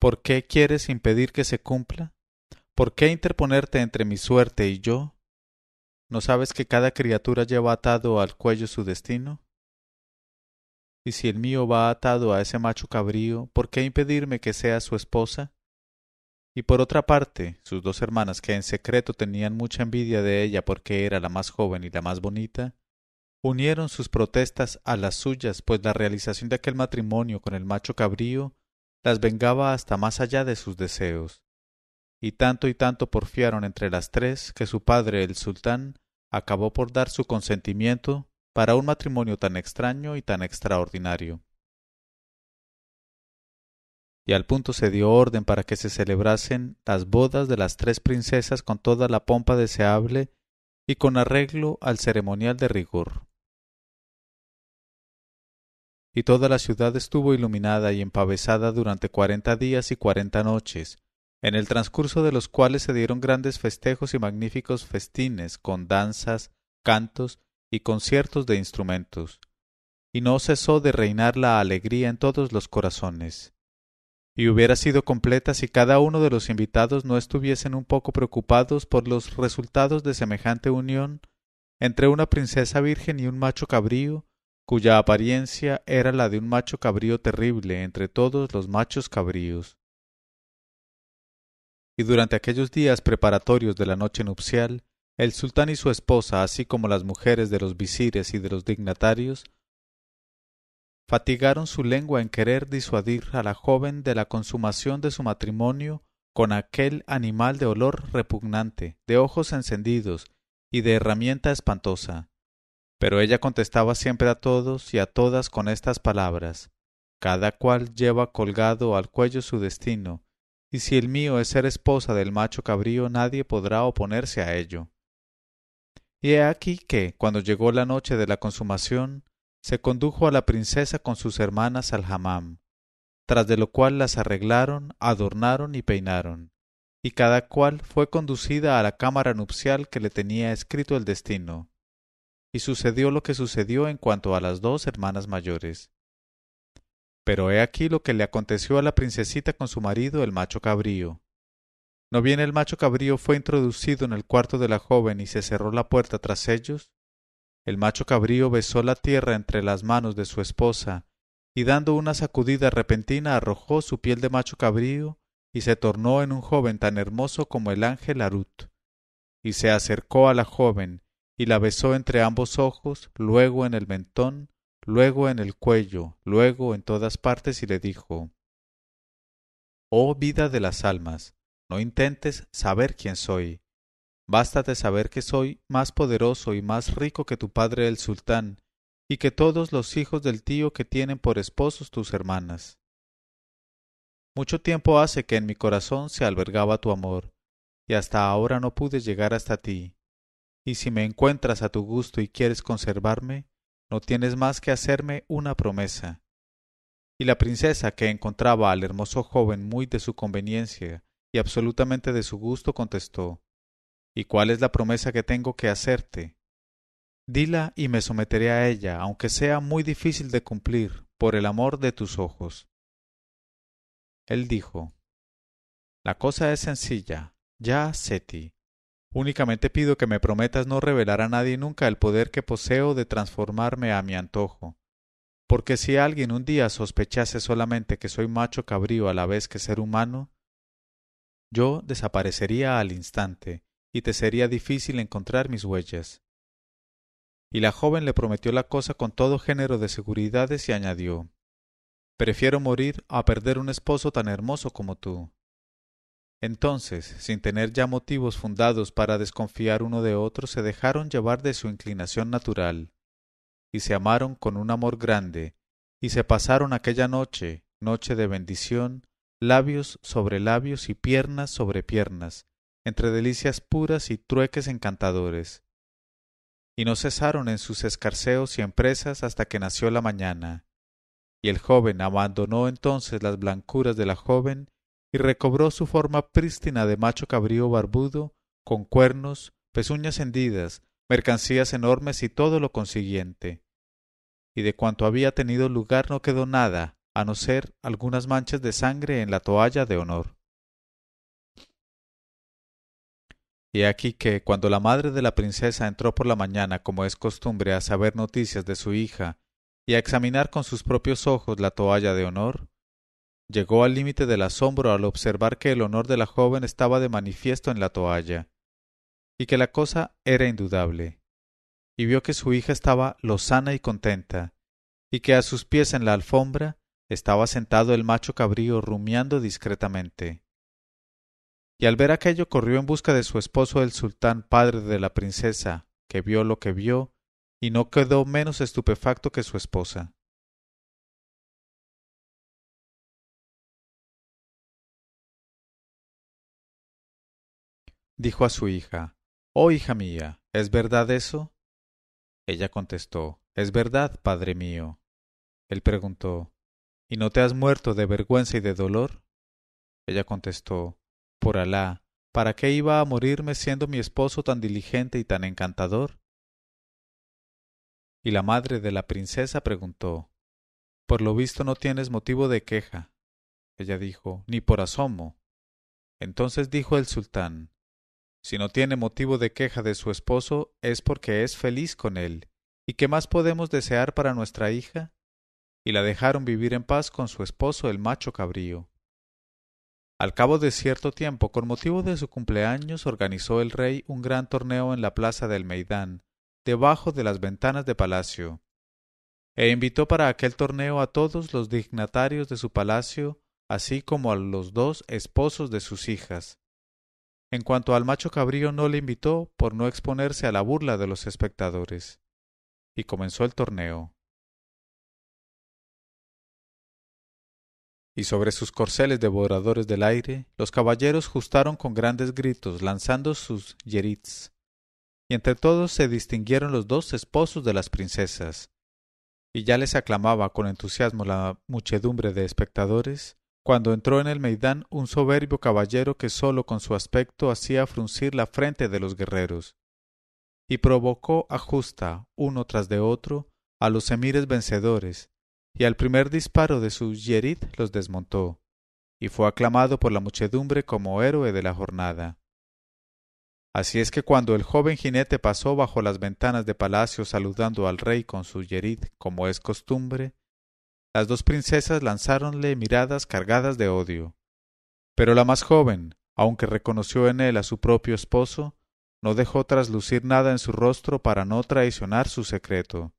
¿por qué quieres impedir que se cumpla? ¿Por qué interponerte entre mi suerte y yo? ¿No sabes que cada criatura lleva atado al cuello su destino? Y si el mío va atado a ese macho cabrío, ¿por qué impedirme que sea su esposa? Y por otra parte, sus dos hermanas, que en secreto tenían mucha envidia de ella porque era la más joven y la más bonita, unieron sus protestas a las suyas, pues la realización de aquel matrimonio con el macho cabrío las vengaba hasta más allá de sus deseos. Y tanto porfiaron entre las tres que su padre, el sultán, acabó por dar su consentimiento para un matrimonio tan extraño y tan extraordinario. Y al punto se dio orden para que se celebrasen las bodas de las tres princesas con toda la pompa deseable y con arreglo al ceremonial de rigor. Y toda la ciudad estuvo iluminada y empavesada durante 40 días y 40 noches, en el transcurso de los cuales se dieron grandes festejos y magníficos festines con danzas, cantos y conciertos de instrumentos, y no cesó de reinar la alegría en todos los corazones. Y hubiera sido completa si cada uno de los invitados no estuviesen un poco preocupados por los resultados de semejante unión entre una princesa virgen y un macho cabrío, cuya apariencia era la de un macho cabrío terrible entre todos los machos cabríos. Y durante aquellos días preparatorios de la noche nupcial, el sultán y su esposa, así como las mujeres de los visires y de los dignatarios, fatigaron su lengua en querer disuadir a la joven de la consumación de su matrimonio con aquel animal de olor repugnante, de ojos encendidos y de herramienta espantosa. Pero ella contestaba siempre a todos y a todas con estas palabras: Cada cual lleva colgado al cuello su destino, y si el mío es ser esposa del macho cabrío, nadie podrá oponerse a ello. Y he aquí que, cuando llegó la noche de la consumación, se condujo a la princesa con sus hermanas al hammam, tras de lo cual las arreglaron, adornaron y peinaron, y cada cual fue conducida a la cámara nupcial que le tenía escrito el destino. Y sucedió lo que sucedió en cuanto a las dos hermanas mayores. Pero he aquí lo que le aconteció a la princesita con su marido, el macho cabrío. ¿No bien el macho cabrío fue introducido en el cuarto de la joven y se cerró la puerta tras ellos? El macho cabrío besó la tierra entre las manos de su esposa, y dando una sacudida repentina arrojó su piel de macho cabrío, y se tornó en un joven tan hermoso como el ángel Harut. Y se acercó a la joven, y la besó entre ambos ojos, luego en el mentón, luego en el cuello, luego en todas partes, y le dijo: Oh vida de las almas, no intentes saber quién soy. Bástate saber que soy más poderoso y más rico que tu padre el sultán, y que todos los hijos del tío que tienen por esposos tus hermanas. Mucho tiempo hace que en mi corazón se albergaba tu amor, y hasta ahora no pude llegar hasta ti. Y si me encuentras a tu gusto y quieres conservarme, no tienes más que hacerme una promesa. Y la princesa, que encontraba al hermoso joven muy de su conveniencia y absolutamente de su gusto, contestó: ¿Y cuál es la promesa que tengo que hacerte? Dila y me someteré a ella, aunque sea muy difícil de cumplir, por el amor de tus ojos. Él dijo: La cosa es sencilla, ya, Seti. Únicamente pido que me prometas no revelar a nadie nunca el poder que poseo de transformarme a mi antojo, porque si alguien un día sospechase solamente que soy macho cabrío a la vez que ser humano, yo desaparecería al instante, y te sería difícil encontrar mis huellas. Y la joven le prometió la cosa con todo género de seguridades y añadió: Prefiero morir a perder un esposo tan hermoso como tú. Entonces, sin tener ya motivos fundados para desconfiar uno de otro, se dejaron llevar de su inclinación natural, y se amaron con un amor grande, y se pasaron aquella noche, noche de bendición, labios sobre labios y piernas sobre piernas, entre delicias puras y trueques encantadores. Y no cesaron en sus escarceos y empresas hasta que nació la mañana. Y el joven abandonó entonces las blancuras de la joven y recobró su forma prístina de macho cabrío barbudo, con cuernos, pezuñas hendidas, mercancías enormes y todo lo consiguiente. Y de cuanto había tenido lugar no quedó nada, a no ser algunas manchas de sangre en la toalla de honor. Y aquí que, cuando la madre de la princesa entró por la mañana, como es costumbre, a saber noticias de su hija y a examinar con sus propios ojos la toalla de honor, llegó al límite del asombro al observar que el honor de la joven estaba de manifiesto en la toalla, y que la cosa era indudable, y vio que su hija estaba lozana y contenta, y que a sus pies en la alfombra estaba sentado el macho cabrío rumiando discretamente. Y al ver aquello corrió en busca de su esposo el sultán padre de la princesa, que vio lo que vio, y no quedó menos estupefacto que su esposa. Dijo a su hija: Oh hija mía, ¿es verdad eso? Ella contestó: Es verdad, padre mío. Él preguntó: ¿Y no te has muerto de vergüenza y de dolor? Ella contestó: Por Alá, ¿para qué iba a morirme siendo mi esposo tan diligente y tan encantador? Y la madre de la princesa preguntó: Por lo visto no tienes motivo de queja. Ella dijo: Ni por asomo. Entonces dijo el sultán: Si no tiene motivo de queja de su esposo es porque es feliz con él. ¿Y qué más podemos desear para nuestra hija? Y la dejaron vivir en paz con su esposo el macho cabrío. Al cabo de cierto tiempo, con motivo de su cumpleaños, organizó el rey un gran torneo en la plaza del Meidán, debajo de las ventanas de palacio, e invitó para aquel torneo a todos los dignatarios de su palacio, así como a los dos esposos de sus hijas. En cuanto al macho cabrío, no le invitó por no exponerse a la burla de los espectadores. Y comenzó el torneo. Y sobre sus corceles devoradores del aire, los caballeros justaron con grandes gritos, lanzando sus yerits. Y entre todos se distinguieron los dos esposos de las princesas. Y ya les aclamaba con entusiasmo la muchedumbre de espectadores, cuando entró en el Meidán un soberbio caballero que sólo con su aspecto hacía fruncir la frente de los guerreros, y provocó a justa, uno tras de otro, a los emires vencedores, y al primer disparo de su yerid los desmontó, y fue aclamado por la muchedumbre como héroe de la jornada. Así es que cuando el joven jinete pasó bajo las ventanas de palacio saludando al rey con su yerid, como es costumbre, las dos princesas lanzáronle miradas cargadas de odio. Pero la más joven, aunque reconoció en él a su propio esposo, no dejó traslucir nada en su rostro para no traicionar su secreto.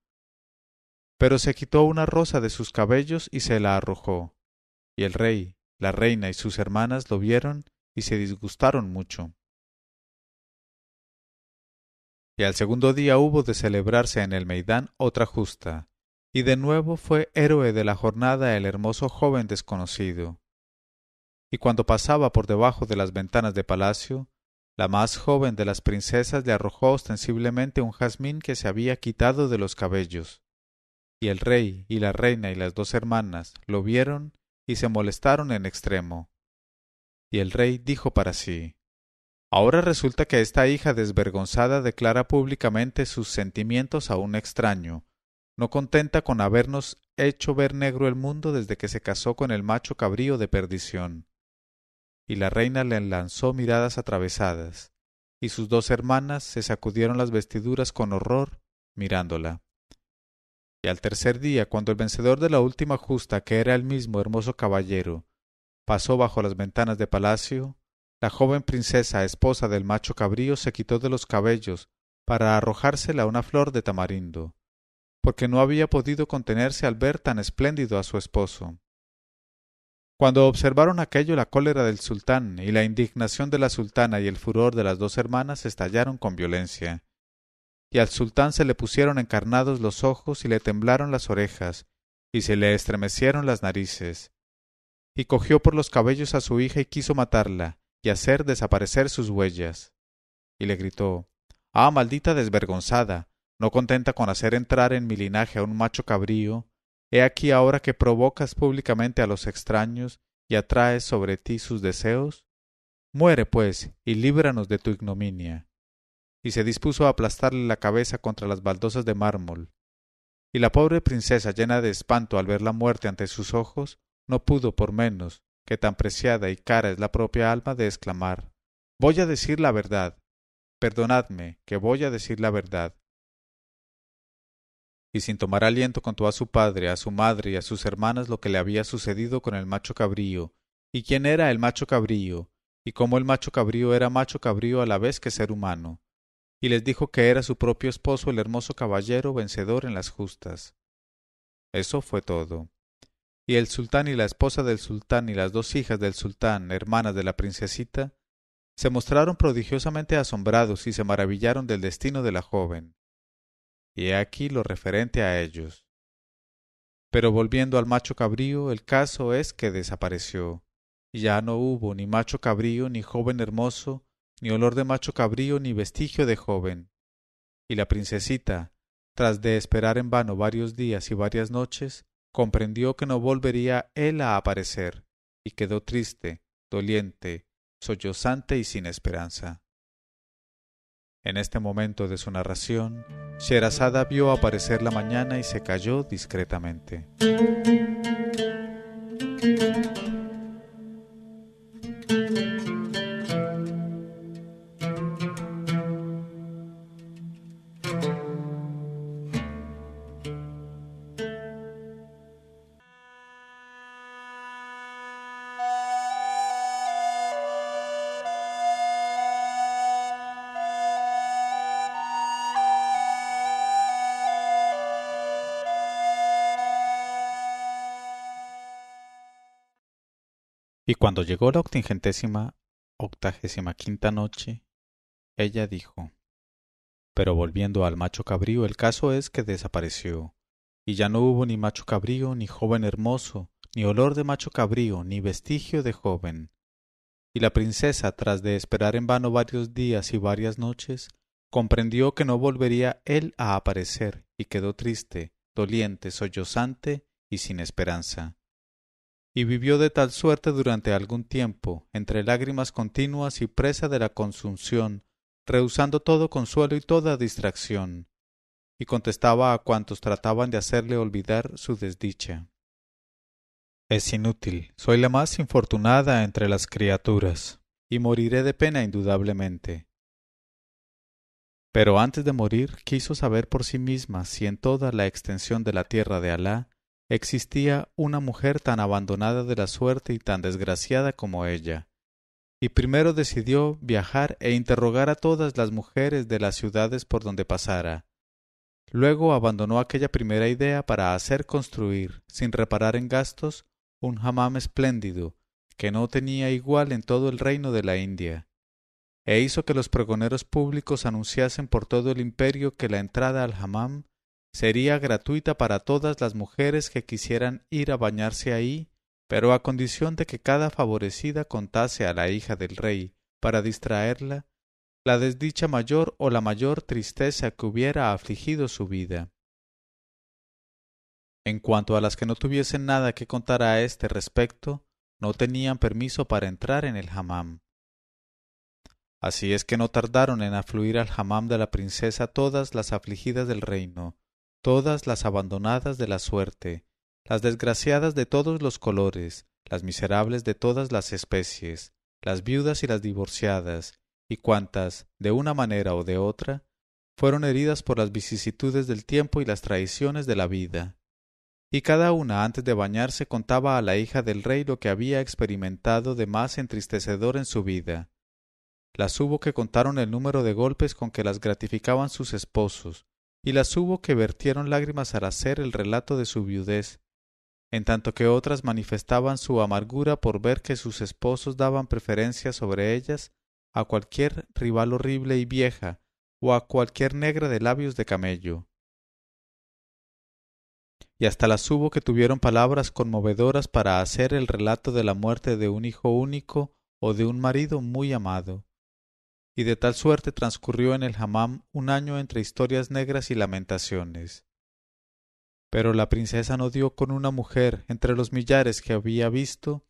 Pero se quitó una rosa de sus cabellos y se la arrojó, y el rey, la reina y sus hermanas lo vieron y se disgustaron mucho. Y al segundo día hubo de celebrarse en el Meidán otra justa, y de nuevo fue héroe de la jornada el hermoso joven desconocido. Y cuando pasaba por debajo de las ventanas de palacio, la más joven de las princesas le arrojó ostensiblemente un jazmín que se había quitado de los cabellos. Y el rey y la reina y las dos hermanas lo vieron y se molestaron en extremo. Y el rey dijo para sí: ahora resulta que esta hija desvergonzada declara públicamente sus sentimientos a un extraño, no contenta con habernos hecho ver negro el mundo desde que se casó con el macho cabrío de perdición. Y la reina le lanzó miradas atravesadas, y sus dos hermanas se sacudieron las vestiduras con horror, mirándola. Y al tercer día, cuando el vencedor de la última justa, que era el mismo hermoso caballero, pasó bajo las ventanas de palacio, la joven princesa, esposa del macho cabrío, se quitó de los cabellos para arrojársela una flor de tamarindo, porque no había podido contenerse al ver tan espléndido a su esposo. Cuando observaron aquello, la cólera del sultán y la indignación de la sultana y el furor de las dos hermanas estallaron con violencia, y al sultán se le pusieron encarnados los ojos y le temblaron las orejas, y se le estremecieron las narices, y cogió por los cabellos a su hija y quiso matarla, y hacer desaparecer sus huellas. Y le gritó: ¡ah, maldita desvergonzada! No contenta con hacer entrar en mi linaje a un macho cabrío, he aquí ahora que provocas públicamente a los extraños y atraes sobre ti sus deseos. Muere, pues, y líbranos de tu ignominia. Y se dispuso a aplastarle la cabeza contra las baldosas de mármol. Y la pobre princesa, llena de espanto al ver la muerte ante sus ojos, no pudo por menos, que tan preciada y cara es la propia alma, de exclamar: voy a decir la verdad. Perdonadme, que voy a decir la verdad. Y sin tomar aliento contó a su padre, a su madre y a sus hermanas lo que le había sucedido con el macho cabrío, y quién era el macho cabrío, y cómo el macho cabrío era macho cabrío a la vez que ser humano, y les dijo que era su propio esposo el hermoso caballero vencedor en las justas. Eso fue todo. Y el sultán y la esposa del sultán y las dos hijas del sultán, hermanas de la princesita, se mostraron prodigiosamente asombrados y se maravillaron del destino de la joven. Y he aquí lo referente a ellos. Pero volviendo al macho cabrío, el caso es que desapareció, y ya no hubo ni macho cabrío, ni joven hermoso, ni olor de macho cabrío, ni vestigio de joven. Y la princesita, tras de esperar en vano varios días y varias noches, comprendió que no volvería él a aparecer, y quedó triste, doliente, sollozante y sin esperanza. En este momento de su narración, Sherazada vio aparecer la mañana y se calló discretamente. Y cuando llegó la 85ª noche, ella dijo: pero volviendo al macho cabrío, el caso es que desapareció, y ya no hubo ni macho cabrío, ni joven hermoso, ni olor de macho cabrío, ni vestigio de joven. Y la princesa, tras de esperar en vano varios días y varias noches, comprendió que no volvería él a aparecer, y quedó triste, doliente, sollozante y sin esperanza. Y vivió de tal suerte durante algún tiempo, entre lágrimas continuas y presa de la consunción, rehusando todo consuelo y toda distracción. y contestaba a cuantos trataban de hacerle olvidar su desdicha. Es inútil, soy la más infortunada entre las criaturas, y moriré de pena indudablemente. Pero antes de morir quiso saber por sí misma si en toda la extensión de la tierra de Alá existía una mujer tan abandonada de la suerte y tan desgraciada como ella, y primero decidió viajar e interrogar a todas las mujeres de las ciudades por donde pasara. Luego abandonó aquella primera idea para hacer construir, sin reparar en gastos, un hammam espléndido, que no tenía igual en todo el reino de la India, e hizo que los pregoneros públicos anunciasen por todo el imperio que la entrada al hammam sería gratuita para todas las mujeres que quisieran ir a bañarse ahí, pero a condición de que cada favorecida contase a la hija del rey, para distraerla, la desdicha mayor o la mayor tristeza que hubiera afligido su vida. En cuanto a las que no tuviesen nada que contar a este respecto, no tenían permiso para entrar en el hammam. Así es que no tardaron en afluir al hammam de la princesa todas las afligidas del reino, todas las abandonadas de la suerte, las desgraciadas de todos los colores, las miserables de todas las especies, las viudas y las divorciadas, y cuantas, de una manera o de otra, fueron heridas por las vicisitudes del tiempo y las traiciones de la vida. Y cada una antes de bañarse contaba a la hija del rey lo que había experimentado de más entristecedor en su vida. Las hubo que contaron el número de golpes con que las gratificaban sus esposos, y las hubo que vertieron lágrimas al hacer el relato de su viudez, en tanto que otras manifestaban su amargura por ver que sus esposos daban preferencia sobre ellas a cualquier rival horrible y vieja, o a cualquier negra de labios de camello. Y hasta las hubo que tuvieron palabras conmovedoras para hacer el relato de la muerte de un hijo único o de un marido muy amado. Y de tal suerte transcurrió en el hammam un año entre historias negras y lamentaciones. Pero la princesa no dio con una mujer entre los millares que había visto,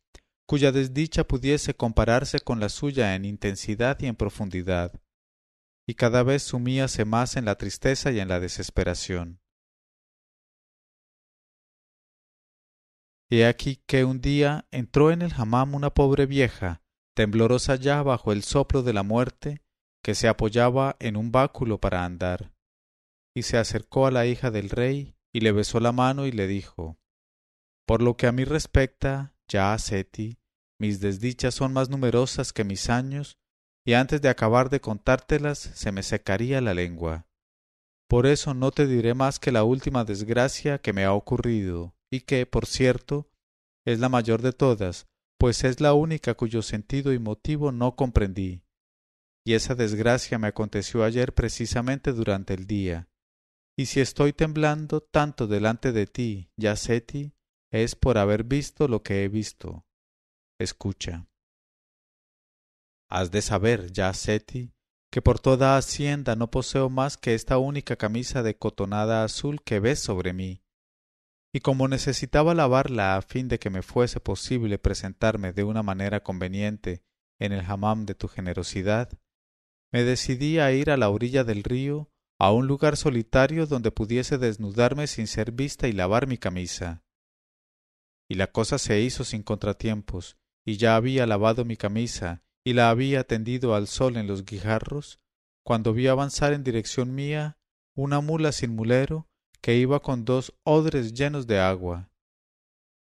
cuya desdicha pudiese compararse con la suya en intensidad y en profundidad, y cada vez sumíase más en la tristeza y en la desesperación. He aquí que un día entró en el hammam una pobre vieja, temblorosa ya bajo el soplo de la muerte, que se apoyaba en un báculo para andar, y se acercó a la hija del rey, y le besó la mano y le dijo: «Por lo que a mí respecta, ya Seti, mis desdichas son más numerosas que mis años, y antes de acabar de contártelas se me secaría la lengua. Por eso no te diré más que la última desgracia que me ha ocurrido, y que, por cierto, es la mayor de todas, pues es la única cuyo sentido y motivo no comprendí. Y esa desgracia me aconteció ayer precisamente durante el día. Y si estoy temblando tanto delante de ti, ya Seti, es por haber visto lo que he visto. Escucha. Has de saber, ya Seti, que por toda Hacienda no poseo más que esta única camisa de cotonada azul que ves sobre mí. Y como necesitaba lavarla a fin de que me fuese posible presentarme de una manera conveniente en el hammam de tu generosidad, me decidí a ir a la orilla del río, a un lugar solitario donde pudiese desnudarme sin ser vista y lavar mi camisa. Y la cosa se hizo sin contratiempos, y ya había lavado mi camisa y la había tendido al sol en los guijarros, cuando vi avanzar en dirección mía una mula sin mulero que iba con 2 odres llenos de agua.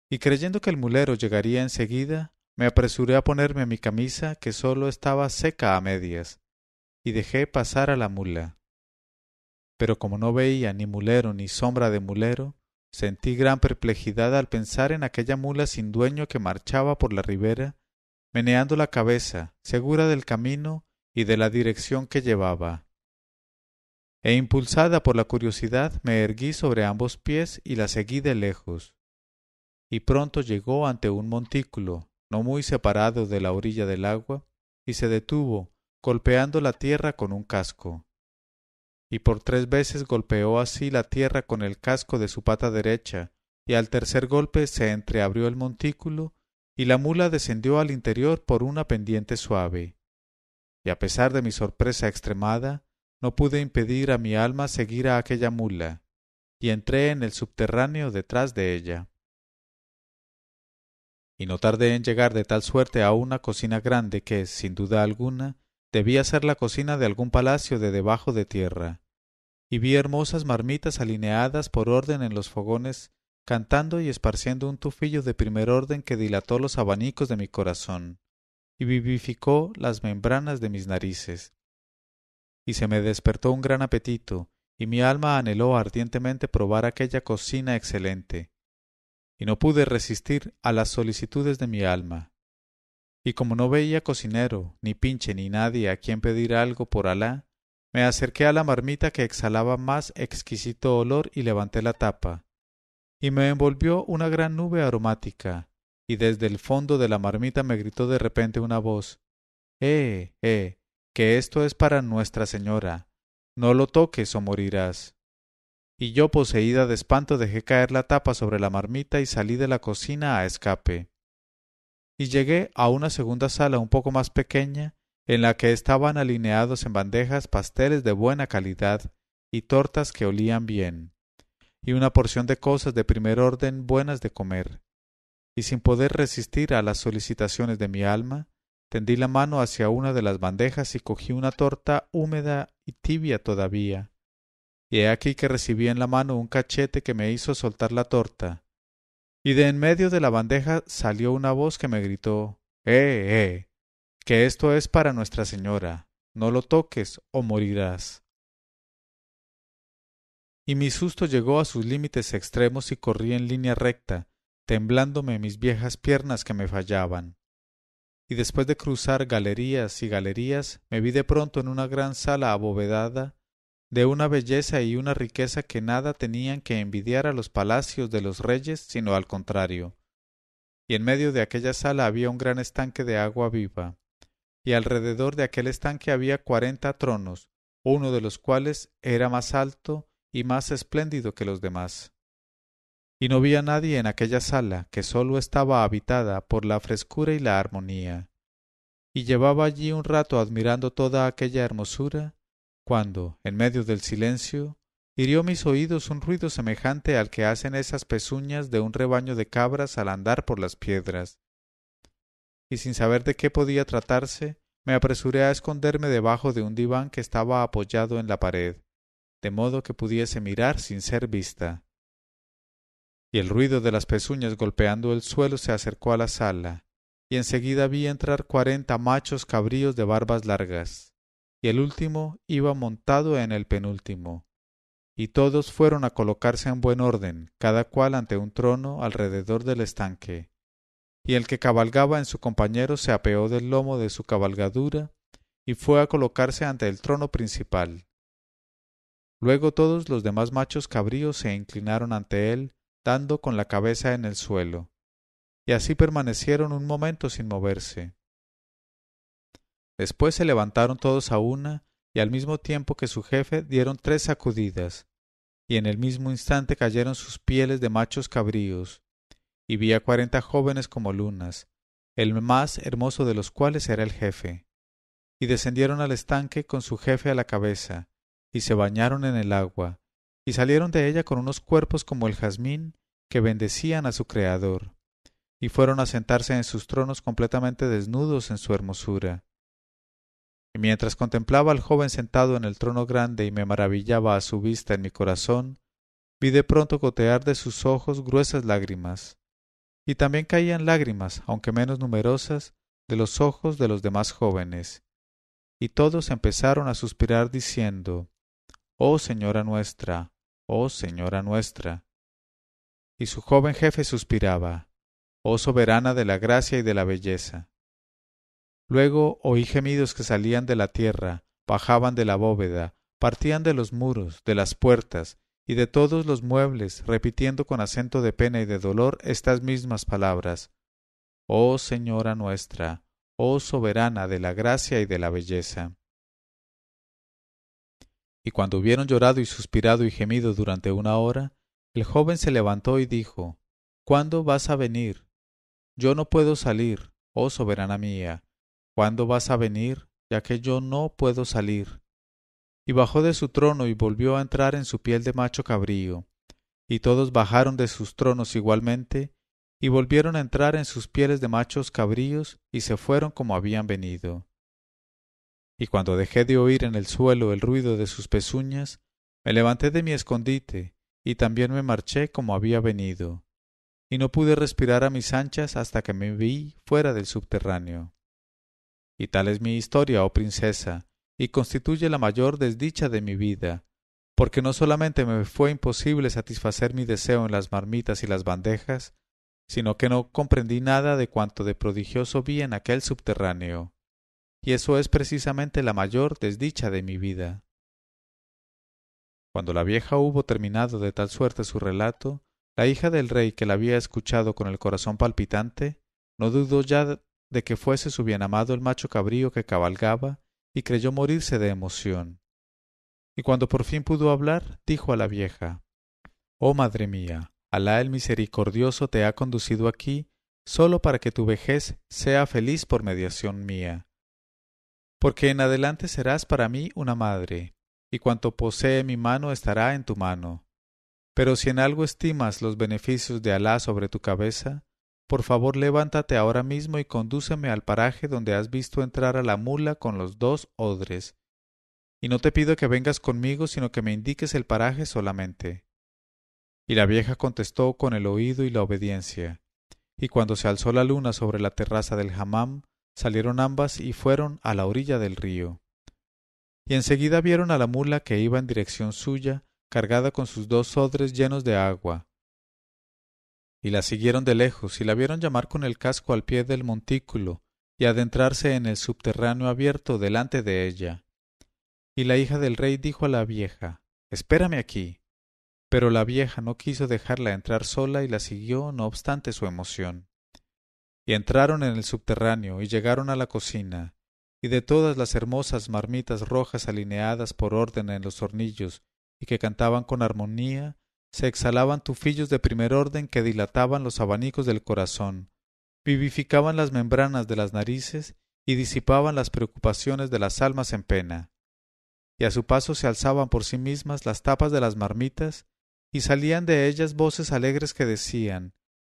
Y creyendo que el mulero llegaría enseguida, me apresuré a ponerme mi camisa, que sólo estaba seca a medias, y dejé pasar a la mula. Pero como no veía ni mulero ni sombra de mulero, sentí gran perplejidad al pensar en aquella mula sin dueño que marchaba por la ribera, meneando la cabeza, segura del camino y de la dirección que llevaba. E impulsada por la curiosidad me erguí sobre ambos pies y la seguí de lejos. Y pronto llegó ante un montículo, no muy separado de la orilla del agua, y se detuvo, golpeando la tierra con un casco. Y por 3 veces golpeó así la tierra con el casco de su pata derecha, y al tercer golpe se entreabrió el montículo, y la mula descendió al interior por una pendiente suave. Y a pesar de mi sorpresa extremada, no pude impedir a mi alma seguir a aquella mula, y entré en el subterráneo detrás de ella. Y no tardé en llegar de tal suerte a una cocina grande que, sin duda alguna, debía ser la cocina de algún palacio de debajo de tierra, y vi hermosas marmitas alineadas por orden en los fogones, cantando y esparciendo un tufillo de primer orden que dilató los abanicos de mi corazón, y vivificó las membranas de mis narices. Y se me despertó un gran apetito, y mi alma anheló ardientemente probar aquella cocina excelente, y no pude resistir a las solicitudes de mi alma. Y como no veía cocinero, ni pinche, ni nadie a quien pedir algo por Alá, me acerqué a la marmita que exhalaba más exquisito olor y levanté la tapa, y me envolvió una gran nube aromática, y desde el fondo de la marmita me gritó de repente una voz: que esto es para Nuestra Señora, no lo toques o morirás. Y yo, poseída de espanto, dejé caer la tapa sobre la marmita y salí de la cocina a escape. Y llegué a una segunda sala un poco más pequeña, en la que estaban alineados en bandejas pasteles de buena calidad y tortas que olían bien, y una porción de cosas de primer orden buenas de comer. Y sin poder resistir a las solicitaciones de mi alma, tendí la mano hacia una de las bandejas y cogí una torta húmeda y tibia todavía. Y he aquí que recibí en la mano un cachete que me hizo soltar la torta, y de en medio de la bandeja salió una voz que me gritó: que esto es para Nuestra Señora, no lo toques o morirás. Y mi susto llegó a sus límites extremos y corrí en línea recta, temblándome mis viejas piernas que me fallaban. Y después de cruzar galerías y galerías, me vi de pronto en una gran sala abovedada, de una belleza y una riqueza que nada tenían que envidiar a los palacios de los reyes, sino al contrario. Y en medio de aquella sala había un gran estanque de agua viva, y alrededor de aquel estanque había 40 tronos, uno de los cuales era más alto y más espléndido que los demás. Y no vi a nadie en aquella sala, que sólo estaba habitada por la frescura y la armonía. Y llevaba allí un rato admirando toda aquella hermosura, cuando, en medio del silencio, hirió mis oídos un ruido semejante al que hacen esas pezuñas de un rebaño de cabras al andar por las piedras. Y sin saber de qué podía tratarse, me apresuré a esconderme debajo de un diván que estaba apoyado en la pared, de modo que pudiese mirar sin ser vista. Y el ruido de las pezuñas golpeando el suelo se acercó a la sala, y enseguida vi entrar 40 machos cabríos de barbas largas, y el último iba montado en el penúltimo, y todos fueron a colocarse en buen orden, cada cual ante un trono alrededor del estanque, y el que cabalgaba en su compañero se apeó del lomo de su cabalgadura y fue a colocarse ante el trono principal. Luego todos los demás machos cabríos se inclinaron ante él, dando con la cabeza en el suelo, y así permanecieron un momento sin moverse. Después se levantaron todos a una, y al mismo tiempo que su jefe dieron 3 sacudidas, y en el mismo instante cayeron sus pieles de machos cabríos, y vi a 40 jóvenes como lunas, el más hermoso de los cuales era el jefe, y descendieron al estanque con su jefe a la cabeza, y se bañaron en el agua, y salieron de ella con unos cuerpos como el jazmín que bendecían a su Creador, y fueron a sentarse en sus tronos completamente desnudos en su hermosura. Y mientras contemplaba al joven sentado en el trono grande y me maravillaba a su vista en mi corazón, vi de pronto gotear de sus ojos gruesas lágrimas, y también caían lágrimas, aunque menos numerosas, de los ojos de los demás jóvenes, y todos empezaron a suspirar diciendo: «Oh Señora nuestra, oh Señora nuestra». Y su joven jefe suspiraba: «Oh soberana de la gracia y de la belleza». Luego oí gemidos que salían de la tierra, bajaban de la bóveda, partían de los muros, de las puertas y de todos los muebles, repitiendo con acento de pena y de dolor estas mismas palabras: «Oh Señora nuestra, oh soberana de la gracia y de la belleza». Y cuando hubieron llorado y suspirado y gemido durante 1 hora, el joven se levantó y dijo: «¿Cuándo vas a venir? Yo no puedo salir, oh soberana mía. ¿Cuándo vas a venir, ya que yo no puedo salir?». y bajó de su trono y volvió a entrar en su piel de macho cabrío, y todos bajaron de sus tronos igualmente, y volvieron a entrar en sus pieles de machos cabríos, y se fueron como habían venido. Y cuando dejé de oír en el suelo el ruido de sus pezuñas, me levanté de mi escondite, y también me marché como había venido, y no pude respirar a mis anchas hasta que me vi fuera del subterráneo. Y tal es mi historia, oh princesa, y constituye la mayor desdicha de mi vida, porque no solamente me fue imposible satisfacer mi deseo en las marmitas y las bandejas, sino que no comprendí nada de cuanto de prodigioso vi en aquel subterráneo, y eso es precisamente la mayor desdicha de mi vida. Cuando la vieja hubo terminado de tal suerte su relato, la hija del rey, que la había escuchado con el corazón palpitante, no dudó ya de que fuese su bienamado el macho cabrío que cabalgaba, y creyó morirse de emoción. Y cuando por fin pudo hablar, dijo a la vieja: «Oh madre mía, Alá el misericordioso te ha conducido aquí sólo para que tu vejez sea feliz por mediación mía. Porque en adelante serás para mí una madre, y cuanto posee mi mano estará en tu mano. Pero si en algo estimas los beneficios de Alá sobre tu cabeza, por favor levántate ahora mismo y condúceme al paraje donde has visto entrar a la mula con los 2 odres. Y no te pido que vengas conmigo, sino que me indiques el paraje solamente». Y la vieja contestó con el oído y la obediencia. Y cuando se alzó la luna sobre la terraza del hammam, salieron ambas y fueron a la orilla del río. Y enseguida vieron a la mula que iba en dirección suya, cargada con sus 2 odres llenos de agua. Y la siguieron de lejos, y la vieron llamar con el casco al pie del montículo, y adentrarse en el subterráneo abierto delante de ella. Y la hija del rey dijo a la vieja: «Espérame aquí». Pero la vieja no quiso dejarla entrar sola y la siguió no obstante su emoción. Y entraron en el subterráneo y llegaron a la cocina, y de todas las hermosas marmitas rojas alineadas por orden en los hornillos y que cantaban con armonía, se exhalaban tufillos de primer orden que dilataban los abanicos del corazón, vivificaban las membranas de las narices y disipaban las preocupaciones de las almas en pena. Y a su paso se alzaban por sí mismas las tapas de las marmitas, y salían de ellas voces alegres que decían: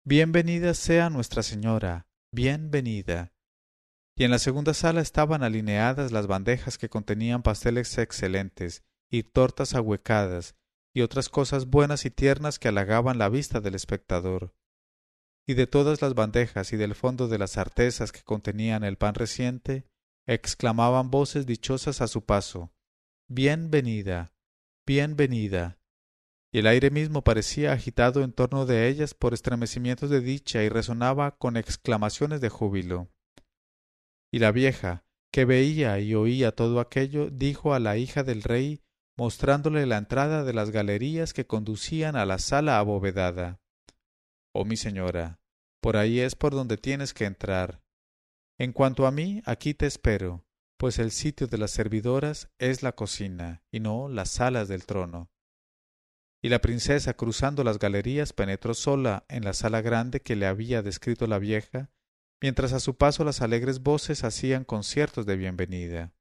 «Bienvenida sea Nuestra Señora, bienvenida». Y en la segunda sala estaban alineadas las bandejas que contenían pasteles excelentes y tortas ahuecadas y otras cosas buenas y tiernas que halagaban la vista del espectador. Y de todas las bandejas y del fondo de las artesas que contenían el pan reciente, exclamaban voces dichosas a su paso: «Bienvenida, bienvenida». Y el aire mismo parecía agitado en torno de ellas por estremecimientos de dicha y resonaba con exclamaciones de júbilo. Y la vieja, que veía y oía todo aquello, dijo a la hija del rey, mostrándole la entrada de las galerías que conducían a la sala abovedada: «Oh mi señora, por ahí es por donde tienes que entrar. En cuanto a mí, aquí te espero, pues el sitio de las servidoras es la cocina, y no las salas del trono». Y la princesa, cruzando las galerías, penetró sola en la sala grande que le había descrito la vieja, mientras a su paso las alegres voces hacían conciertos de bienvenida.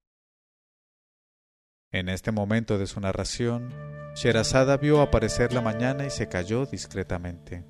En este momento de su narración, Sherazada vio aparecer la mañana y se calló discretamente.